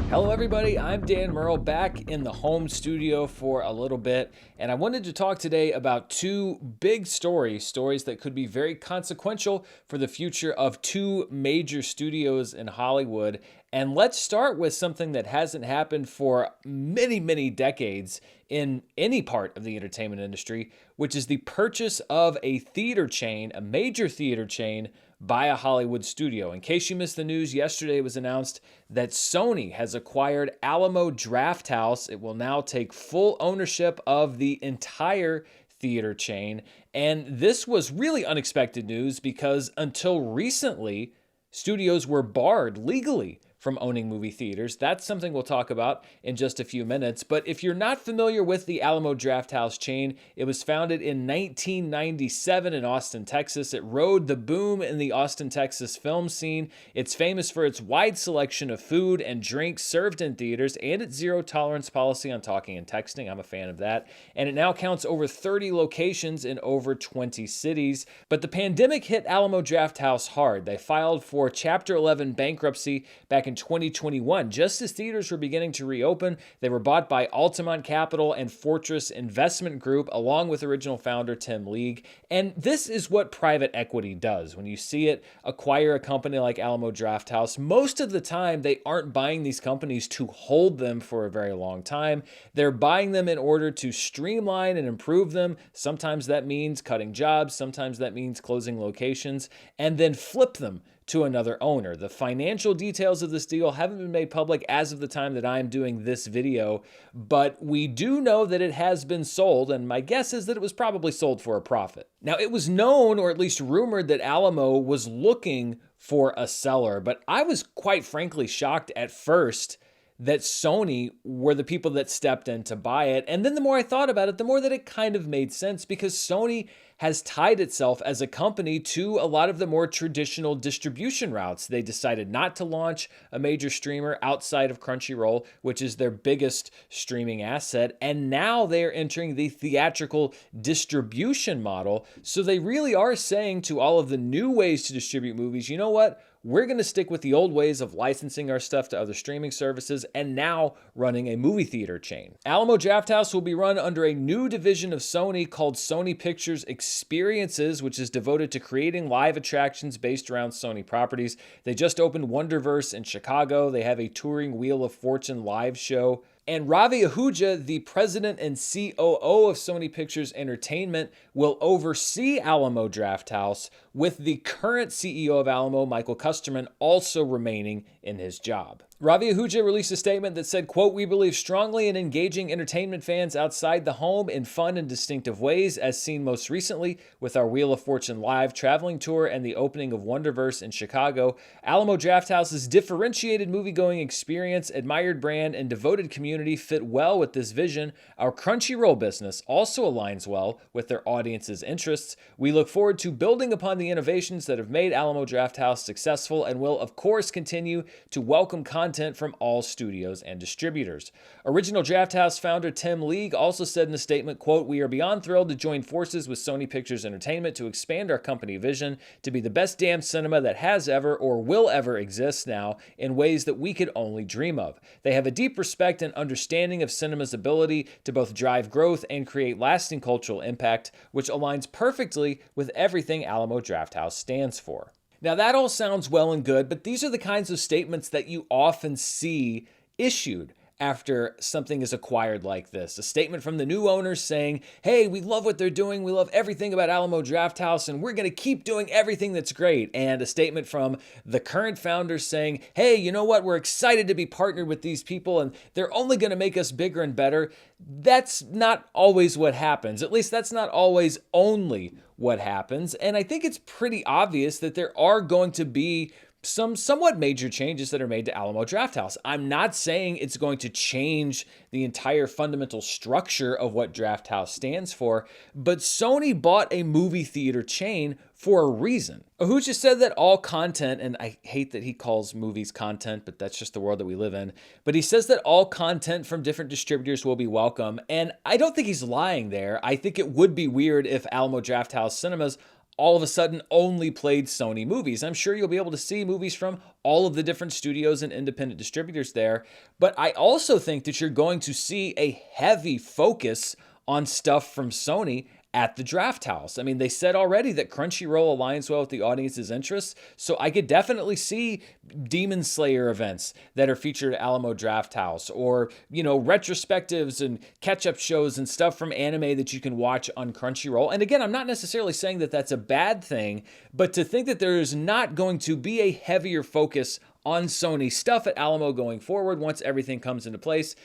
Hello, everybody. I'm Dan Murrell, back in the home studio for a little bit, and I wanted to talk today about two big stories that could be very consequential for the future of two major studios in Hollywood. And let's start with something that hasn't happened for many, many decades in any part of the entertainment industry, which is the purchase of a theater chain, a major theater chain, by a Hollywood studio. In case you missed the news, yesterday it was announced that Sony has acquired Alamo Drafthouse. It will now take full ownership of the entire theater chain. And this was really unexpected news because until recently, studios were barred legally from owning movie theaters. That's something we'll talk about in just a few minutes. But if you're not familiar with the Alamo Drafthouse chain, it was founded in 1997 in Austin, Texas. It rode the boom in the Austin, Texas film scene. It's famous for its wide selection of food and drinks served in theaters and its zero tolerance policy on talking and texting. I'm a fan of that. And it now counts over 30 locations in over 20 cities. But the pandemic hit Alamo Drafthouse hard. They filed for Chapter 11 bankruptcy back in 2021. Just as theaters were beginning to reopen, they were bought by Altamont Capital and Fortress Investment Group, along with original founder Tim League. And this is what private equity does. When you see it acquire a company like Alamo Drafthouse, most of the time they aren't buying these companies to hold them for a very long time. They're buying them in order to streamline and improve them. Sometimes that means cutting jobs, sometimes that means closing locations, and then flip them to another owner. The financial details of this deal haven't been made public as of the time that I'm doing this video, but we do know that it has been sold, and my guess is that it was probably sold for a profit. Now, it was known, or at least rumored, that Alamo was looking for a seller, but I was quite frankly shocked at first that Sony were the people that stepped in to buy it. And then the more I thought about it, the more that it kind of made sense, because Sony has tied itself as a company to a lot of the more traditional distribution routes. They decided not to launch a major streamer outside of Crunchyroll, which is their biggest streaming asset. And now they're entering the theatrical distribution model. So they really are saying to all of the new ways to distribute movies, you know what? We're going to stick with the old ways of licensing our stuff to other streaming services and now running a movie theater chain. Alamo Drafthouse will be run under a new division of Sony called Sony Pictures Experiences, which is devoted to creating live attractions based around Sony properties. They just opened Wonderverse in Chicago. They have a touring Wheel of Fortune live show. And Ravi Ahuja, the president and COO of Sony Pictures Entertainment, will oversee Alamo Drafthouse, with the current CEO of Alamo, Michael Kusterman, also remaining in his job. Ravi Ahuja released a statement that said, quote, "We believe strongly in engaging entertainment fans outside the home in fun and distinctive ways, as seen most recently with our Wheel of Fortune live traveling tour and the opening of Wonderverse in Chicago. Alamo Drafthouse's differentiated moviegoing experience, admired brand, and devoted community fit well with this vision. Our Crunchyroll business also aligns well with their audience's interests. We look forward to building upon the innovations that have made Alamo Drafthouse successful and will, of course, continue to welcome content from all studios and distributors." Original Drafthouse founder Tim League also said in a statement, quote, "We are beyond thrilled to join forces with Sony Pictures Entertainment to expand our company vision to be the best damn cinema that has ever or will ever exist now in ways that we could only dream of. They have a deep respect and understanding of cinema's ability to both drive growth and create lasting cultural impact, which aligns perfectly with everything Alamo Drafthouse stands for." Now, that all sounds well and good, but these are the kinds of statements that you often see issued after something is acquired like this. A statement from the new owners saying, hey, we love what they're doing, we love everything about Alamo Drafthouse, and we're going to keep doing everything that's great. And a statement from the current founders saying, hey, you know what, we're excited to be partnered with these people, and they're only going to make us bigger and better. That's not always what happens. At least that's not always only what happens. And I think it's pretty obvious that there are going to be some somewhat major changes that are made to Alamo Drafthouse. I'm not saying it's going to change the entire fundamental structure of what Drafthouse stands for, but Sony bought a movie theater chain for a reason. Ahuja said that all content, and I hate that he calls movies content, but that's just the world that we live in, but he says that all content from different distributors will be welcome, and I don't think he's lying there. I think it would be weird if Alamo Drafthouse Cinemas all of a sudden only played Sony movies. I'm sure you'll be able to see movies from all of the different studios and independent distributors there. But I also think that you're going to see a heavy focus on stuff from Sony at the Drafthouse. I mean, they said already that Crunchyroll aligns well with the audience's interests, so I could definitely see Demon Slayer events that are featured at Alamo Drafthouse, or, retrospectives and catch-up shows and stuff from anime that you can watch on Crunchyroll. And again, I'm not necessarily saying that that's a bad thing, but to think that there is not going to be a heavier focus on Sony stuff at Alamo going forward once everything comes into place,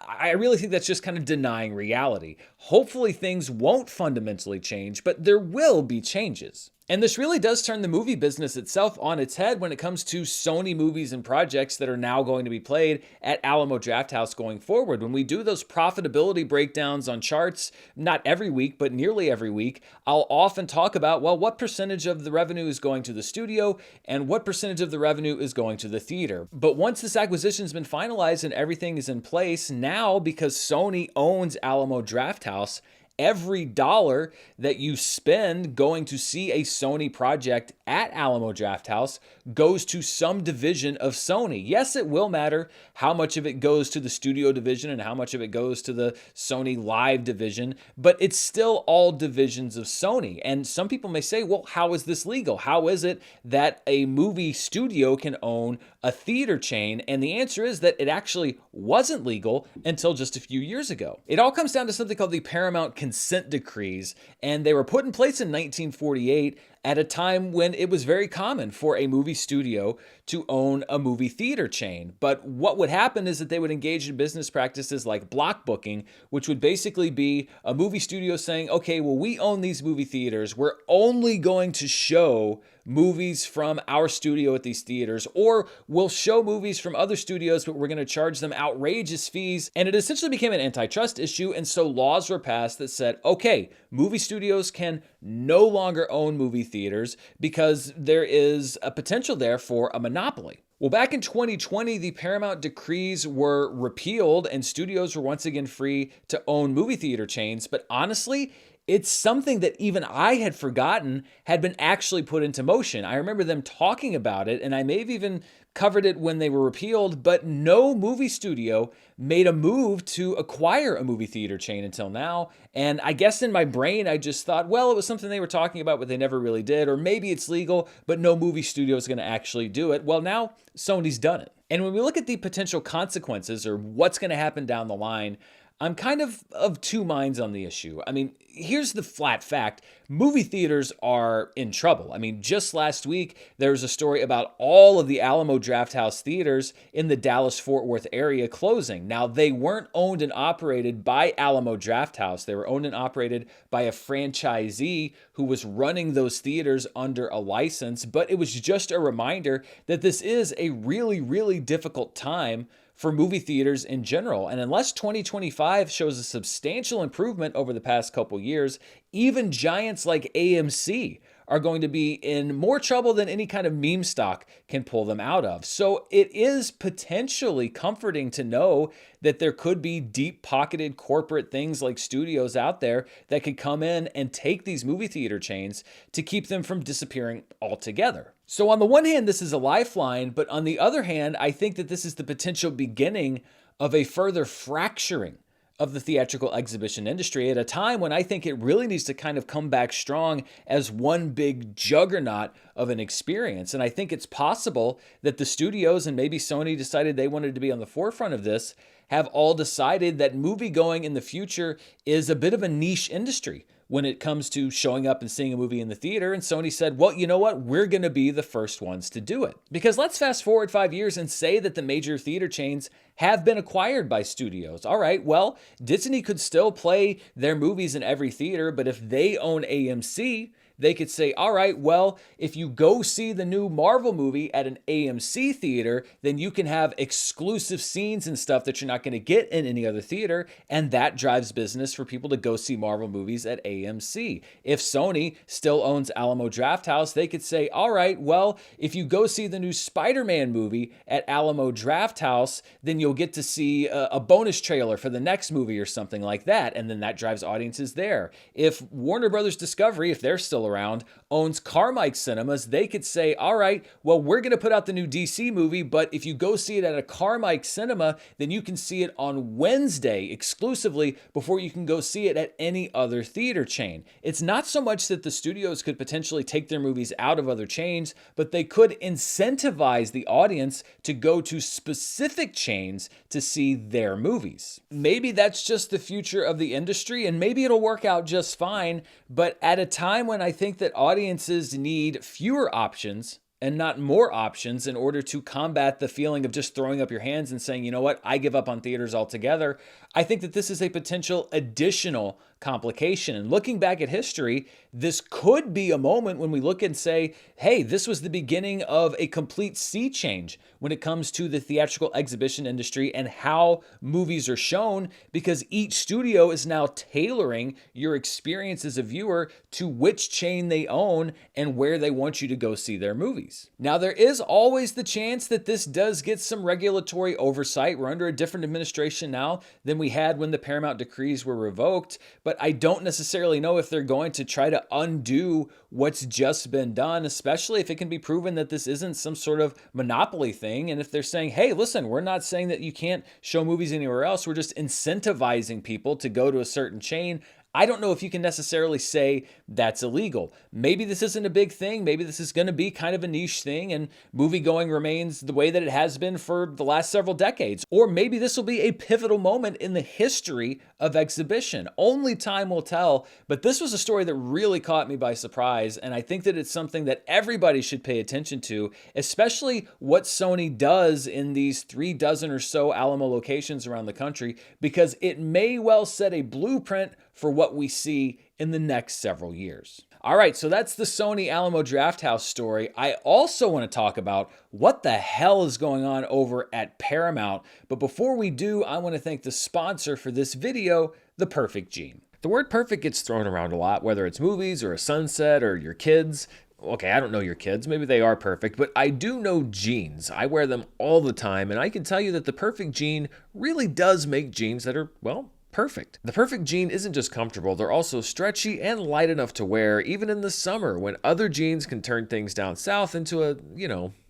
I really think that's just kind of denying reality. Hopefully things won't fundamentally change, but there will be changes. And this really does turn the movie business itself on its head when it comes to Sony movies and projects that are now going to be played at Alamo Drafthouse going forward. When we do those profitability breakdowns on charts, not every week, but nearly every week, I'll often talk about, well, what percentage of the revenue is going to the studio and what percentage of the revenue is going to the theater. But once this acquisition's been finalized and everything is in place, now because Sony owns Alamo Drafthouse, every dollar that you spend going to see a Sony project at Alamo Drafthouse goes to some division of Sony. Yes, it will matter how much of it goes to the studio division and how much of it goes to the Sony Live division, but it's still all divisions of Sony. And some people may say, well, how is this legal? How is it that a movie studio can own a theater chain? And the answer is that it actually wasn't legal until just a few years ago. It all comes down to something called the Paramount Consent Decrees, and they were put in place in 1948 at a time when it was very common for a movie studio to own a movie theater chain. But what would happen is that they would engage in business practices like block booking, which would basically be a movie studio saying, okay, well, we own these movie theaters. We're only going to show movies from our studio at these theaters, or we'll show movies from other studios, but we're going to charge them outrageous fees. And it essentially became an antitrust issue. And so laws were passed that said, okay, movie studios can no longer own movie theaters because there is a potential there for a monopoly. Well, back in 2020, the Paramount decrees were repealed and studios were once again free to own movie theater chains. But honestly, it's something that even I had forgotten had been actually put into motion. I remember them talking about it, and I may have even covered it when they were repealed, but no movie studio made a move to acquire a movie theater chain until now. And I guess in my brain, I just thought, well, it was something they were talking about, but they never really did. Or maybe it's legal, but no movie studio is going to actually do it. Well, now Sony's done it. And when we look at the potential consequences or what's going to happen down the line, I'm kind of two minds on the issue. I mean, here's the flat fact. Movie theaters are in trouble. I mean, just last week, there was a story about all of the Alamo Drafthouse theaters in the Dallas-Fort Worth area closing. Now, they weren't owned and operated by Alamo Drafthouse. They were owned and operated by a franchisee who was running those theaters under a license. But it was just a reminder that this is a really, really difficult time for movie theaters in general. And unless 2025 shows a substantial improvement over the past couple years, even giants like AMC are going to be in more trouble than any kind of meme stock can pull them out of. So it is potentially comforting to know that there could be deep-pocketed corporate things like studios out there that could come in and take these movie theater chains to keep them from disappearing altogether. So on the one hand, this is a lifeline, but on the other hand, I think that this is the potential beginning of a further fracturing of the theatrical exhibition industry at a time when I think it really needs to kind of come back strong as one big juggernaut of an experience. And I think it's possible that the studios, and maybe Sony decided they wanted to be on the forefront of this, have all decided that movie-going in the future is a bit of a niche industry when it comes to showing up and seeing a movie in the theater. And Sony said, well, you know what? We're going to be the first ones to do it. Because let's fast forward 5 years and say that the major theater chains have been acquired by studios. All right, well, Disney could still play their movies in every theater, but if they own AMC, they could say, all right, well, if you go see the new Marvel movie at an AMC theater, then you can have exclusive scenes and stuff that you're not going to get in any other theater. And that drives business for people to go see Marvel movies at AMC. If Sony still owns Alamo Drafthouse, they could say, all right, well, if you go see the new Spider-Man movie at Alamo Drafthouse, then you'll get to see a bonus trailer for the next movie or something like that. And then that drives audiences there. If Warner Brothers Discovery, if they're still around, owns Carmike Cinemas, they could say, all right, well, we're going to put out the new DC movie, but if you go see it at a Carmike Cinema, then you can see it on Wednesday exclusively before you can go see it at any other theater chain. It's not so much that the studios could potentially take their movies out of other chains, but they could incentivize the audience to go to specific chains to see their movies. Maybe that's just the future of the industry, and maybe it'll work out just fine, but at a time when I think that audiences need fewer options and not more options in order to combat the feeling of just throwing up your hands and saying, you know what, I give up on theaters altogether, I think that this is a potential additional complication. And looking back at history, this could be a moment when we look and say, hey, this was the beginning of a complete sea change when it comes to the theatrical exhibition industry and how movies are shown, because each studio is now tailoring your experience as a viewer to which chain they own and where they want you to go see their movies. Now, there is always the chance that this does get some regulatory oversight. We're under a different administration now than we had when the Paramount decrees were revoked, but I don't necessarily know if they're going to try to undo what's just been done, especially if it can be proven that this isn't some sort of monopoly thing. And if they're saying, hey, listen, we're not saying that you can't show movies anywhere else, we're just incentivizing people to go to a certain chain, I don't know if you can necessarily say that's illegal. Maybe this isn't a big thing. Maybe this is going to be kind of a niche thing and movie-going remains the way that it has been for the last several decades. Or maybe this will be a pivotal moment in the history of exhibition. Only time will tell, but this was a story that really caught me by surprise, and I think that it's something that everybody should pay attention to, especially what Sony does in these 36 or so Alamo locations around the country, because it may well set a blueprint for what we see in the next several years. All right, so that's the Sony Alamo Drafthouse story. I also want to talk about what the hell is going on over at Paramount. But before we do, I want to thank the sponsor for this video, The Perfect Gene. The word perfect gets thrown around a lot, whether it's movies or a sunset or your kids. Okay, I don't know your kids. Maybe they are perfect, but I do know jeans. I wear them all the time, and I can tell you that the Perfect Gene really does make jeans that are, well, perfect. The Perfect Gene isn't just comfortable, they're also stretchy and light enough to wear even in the summer when other jeans can turn things down south into a,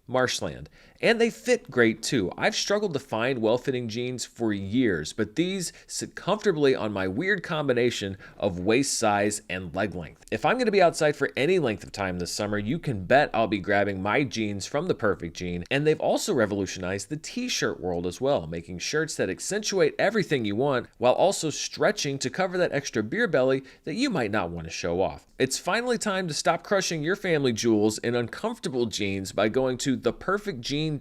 marshland. And they fit great too. I've struggled to find well-fitting jeans for years, but these sit comfortably on my weird combination of waist size and leg length. If I'm going to be outside for any length of time this summer, you can bet I'll be grabbing my jeans from the Perfect Gene. And they've also revolutionized the t-shirt world as well, making shirts that accentuate everything you want while also stretching to cover that extra beer belly that you might not want to show off. It's finally time to stop crushing your family jewels in uncomfortable jeans by going to theperfectgene.nyc.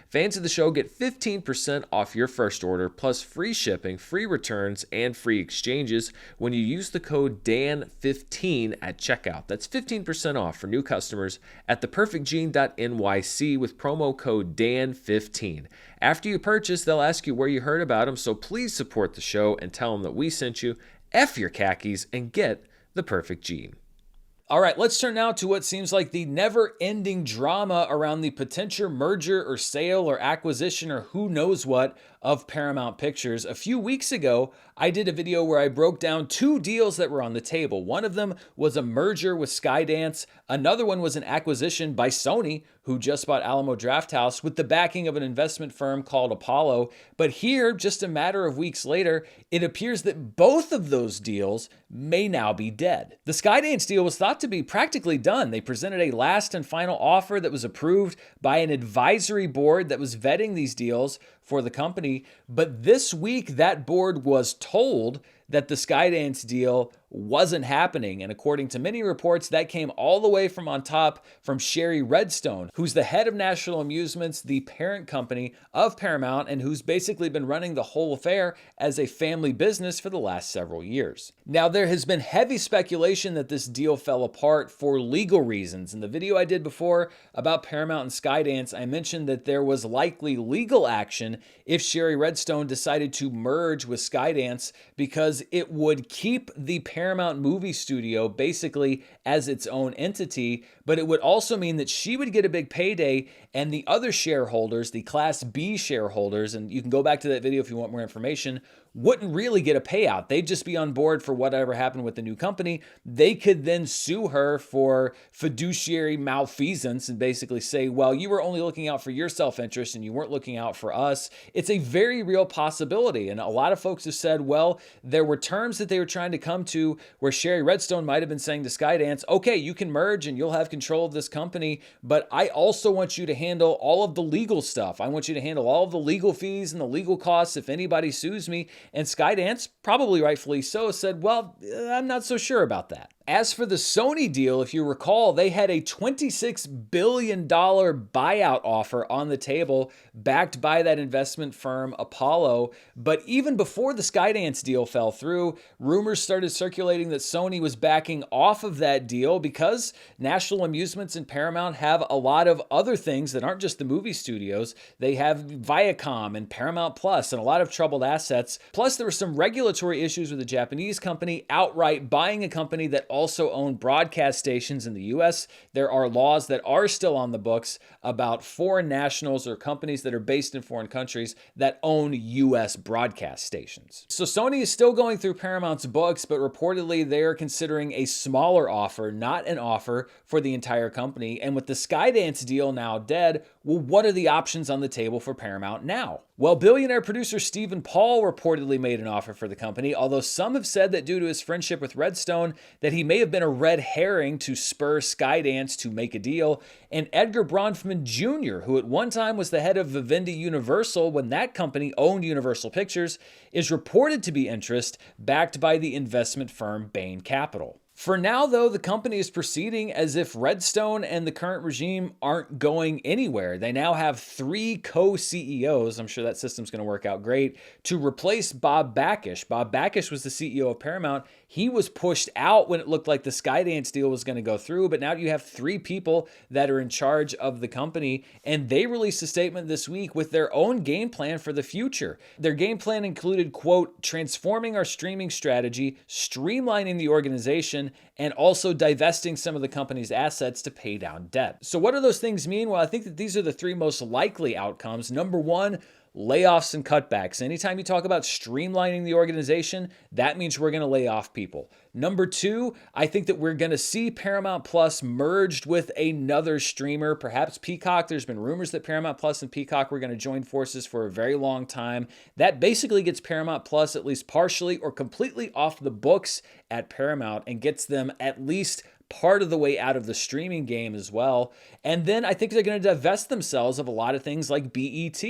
Fans of the show get 15% off your first order, plus free shipping, free returns, and free exchanges when you use the code DAN15 at checkout. That's 15% off for new customers at theperfectgene.nyc with promo code DAN15. After you purchase, they'll ask you where you heard about them, so please support the show and tell them that we sent you. F your khakis and get the Perfect Gene. All right, let's turn now to what seems like the never-ending drama around the potential merger or sale or acquisition or who knows what of Paramount Pictures. A few weeks ago, I did a video where I broke down two deals that were on the table. One of them was a merger with Skydance. Another one was an acquisition by Sony, who just bought Alamo Drafthouse with the backing of an investment firm called Apollo. But here, just a matter of weeks later, it appears that both of those deals may now be dead. The Skydance deal was thought to be practically done. They presented a last and final offer that was approved by an advisory board that was vetting these deals for the company. But this week, that board was told that the Skydance deal wasn't happening. And according to many reports, that came all the way from on top from Sherry Redstone, who's the head of National Amusements, the parent company of Paramount, and who's basically been running the whole affair as a family business for the last several years. Now, there has been heavy speculation that this deal fell apart for legal reasons. In the video I did before about Paramount and Skydance, I mentioned that there was likely legal action if Sherry Redstone decided to merge with Skydance because it would keep the Paramount movie studio basically as its own entity, but it would also mean that she would get a big payday and the other shareholders, the Class B shareholders, and you can go back to that video if you want more information, wouldn't really get a payout. They'd just be on board for whatever happened with the new company. They could then sue her for fiduciary malfeasance and basically say, well, you were only looking out for your self-interest and you weren't looking out for us. It's a very real possibility. And a lot of folks have said, well, there were terms that they were trying to come to where Sherry Redstone might have been saying to Skydance, okay, you can merge and you'll have control of this company, but I also want you to handle all of the legal stuff. I want you to handle all of the legal fees and the legal costs if anybody sues me. And Skydance, probably rightfully so, said, well, I'm not so sure about that. As for the Sony deal, if you recall, they had a $26 billion buyout offer on the table backed by that investment firm Apollo. But even before the Skydance deal fell through, rumors started circulating that Sony was backing off of that deal because National Amusements and Paramount have a lot of other things that aren't just the movie studios. They have Viacom and Paramount Plus and a lot of troubled assets. Plus, there were some regulatory issues with a Japanese company outright buying a company that also own broadcast stations in the US. There are laws that are still on the books about foreign nationals or companies that are based in foreign countries that own US broadcast stations. So Sony is still going through Paramount's books, but reportedly they are considering a smaller offer, not an offer for the entire company. And with the Skydance deal now dead, well, what are the options on the table for Paramount now? Well, billionaire producer Stephen Paul reportedly made an offer for the company, although some have said that due to his friendship with Redstone, that he may have been a red herring to spur Skydance to make a deal. And Edgar Bronfman Jr., who at one time was the head of Vivendi Universal when that company owned Universal Pictures, is reported to be interest backed by the investment firm Bain Capital. For now, though, the company is proceeding as if Redstone and the current regime aren't going anywhere. They now have 3 co-CEOs, I'm sure that system's going to work out great, to replace Bob Bakish. Bob Bakish was the CEO of Paramount. He was pushed out when it looked like the Skydance deal was going to go through, but now you have 3 people that are in charge of the company, and they released a statement this week with their own game plan for the future. Their game plan included, quote, transforming our streaming strategy, streamlining the organization, and also divesting some of the company's assets to pay down debt. So what do those things mean? Well, I think that these are the 3 most likely outcomes. Number 1, layoffs and cutbacks. Anytime you talk about streamlining the organization, that means we're going to lay off people. Number 2, I think that we're going to see Paramount Plus merged with another streamer, perhaps Peacock. There's been rumors that Paramount Plus and Peacock were going to join forces for a very long time. That basically gets Paramount Plus at least partially or completely off the books at Paramount and gets them at least part of the way out of the streaming game as well. And then I think they're going to divest themselves of a lot of things like BET.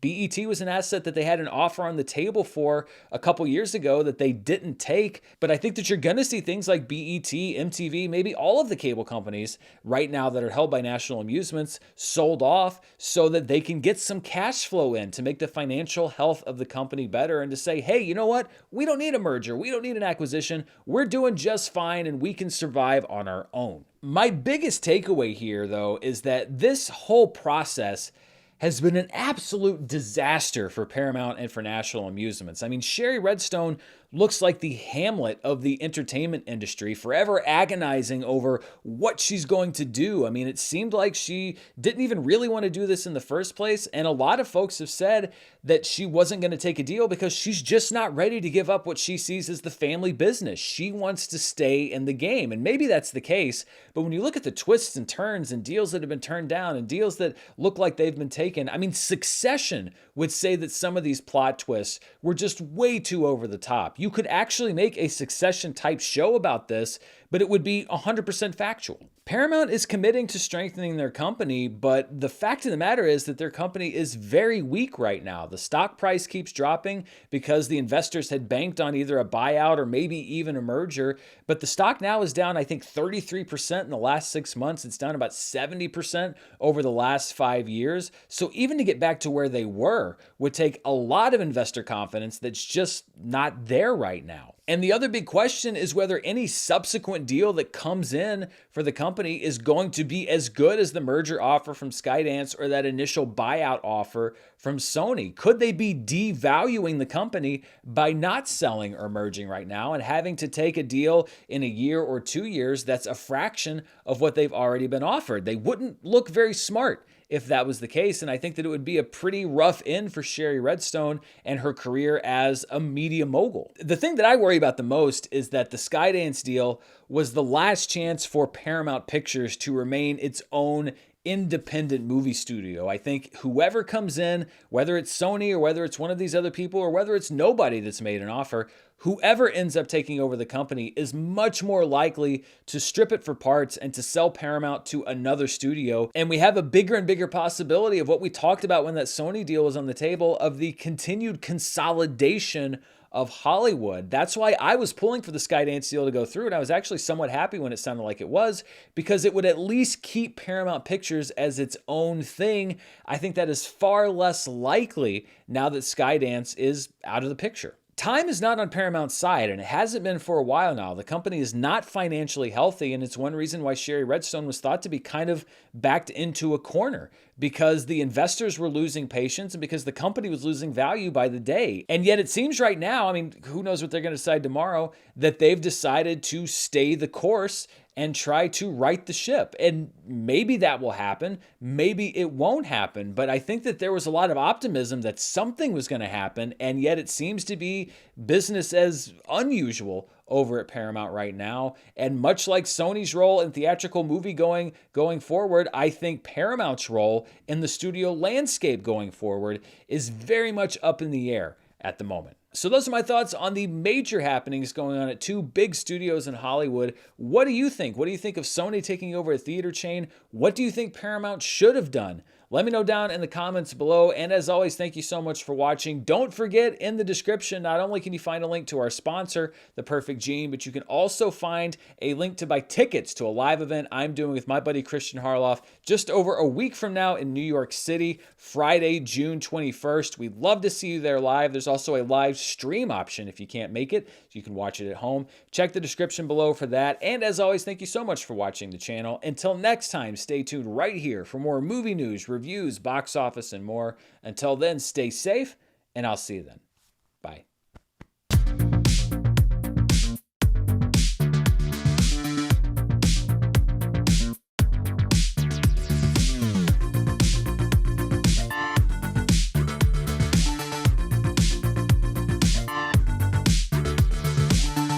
BET was an asset that they had an offer on the table for a couple years ago that they didn't take. But I think that you're going to see things like BET, MTV, maybe all of the cable companies right now that are held by National Amusements sold off so that they can get some cash flow in to make the financial health of the company better and to say, hey, you know what? We don't need a merger. We don't need an acquisition. We're doing just fine and we can survive on our own. My biggest takeaway here, though, is that this whole process has been an absolute disaster for Paramount and for National Amusements. I mean, Sherry Redstone looks like the Hamlet of the entertainment industry, forever agonizing over what she's going to do. I mean, it seemed like she didn't even really want to do this in the first place. And a lot of folks have said that she wasn't going to take a deal because she's just not ready to give up what she sees as the family business. She wants to stay in the game. And maybe that's the case. But when you look at the twists and turns and deals that have been turned down and deals that look like they've been taken, I mean, Succession would say that some of these plot twists were just way too over the top. You could actually make a Succession type show about this, but it would be 100% factual. Paramount is committing to strengthening their company, but the fact of the matter is that their company is very weak right now. The stock price keeps dropping because the investors had banked on either a buyout or maybe even a merger, but the stock now is down, I think, 33% in the last 6 months. It's down about 70% over the last 5 years. So even to get back to where they were would take a lot of investor confidence that's just not there right now. And the other big question is whether any subsequent deal that comes in for the company is going to be as good as the merger offer from Skydance or that initial buyout offer from Sony. Could they be devaluing the company by not selling or merging right now and having to take a deal in a year or 2 years that's a fraction of what they've already been offered? They wouldn't look very smart if that was the case. And I think that it would be a pretty rough end for Sherry Redstone and her career as a media mogul. The thing that I worry about the most is that the Skydance deal was the last chance for Paramount Pictures to remain its own independent movie studio. I think whoever comes in, whether it's Sony or whether it's one of these other people or whether it's nobody that's made an offer, whoever ends up taking over the company is much more likely to strip it for parts and to sell Paramount to another studio. And we have a bigger and bigger possibility of what we talked about when that Sony deal was on the table, of the continued consolidation of Hollywood. That's why I was pulling for the Skydance deal to go through, and I was actually somewhat happy when it sounded like it was, because it would at least keep Paramount Pictures as its own thing. I think that is far less likely now that Skydance is out of the picture. Time is not on Paramount's side, and it hasn't been for a while now. The company is not financially healthy, and it's one reason why Sherry Redstone was thought to be kind of backed into a corner, because the investors were losing patience and because the company was losing value by the day. And yet it seems right now, I mean, who knows what they're going to decide tomorrow, that they've decided to stay the course and try to right the ship. And maybe that will happen. Maybe it won't happen. But I think that there was a lot of optimism that something was going to happen. And yet it seems to be business as unusual over at Paramount right now. And much like Sony's role in theatrical movie going forward, I think Paramount's role in the studio landscape going forward is very much up in the air at the moment. So those are my thoughts on the major happenings going on at two big studios in Hollywood. What do you think? What do you think of Sony taking over a theater chain? What do you think Paramount should have done? Let me know down in the comments below. And as always, thank you so much for watching. Don't forget, in the description, not only can you find a link to our sponsor, The Perfect Gene, but you can also find a link to buy tickets to a live event I'm doing with my buddy Christian Harloff just over a week from now in New York City, Friday, June 21st. We'd love to see you there live. There's also a live stream option if you can't make it, so you can watch it at home. Check the description below for that. And as always, thank you so much for watching the channel. Until next time, stay tuned right here for more movie news, reviews, box office, and more. Until then, stay safe, and I'll see you then. Bye.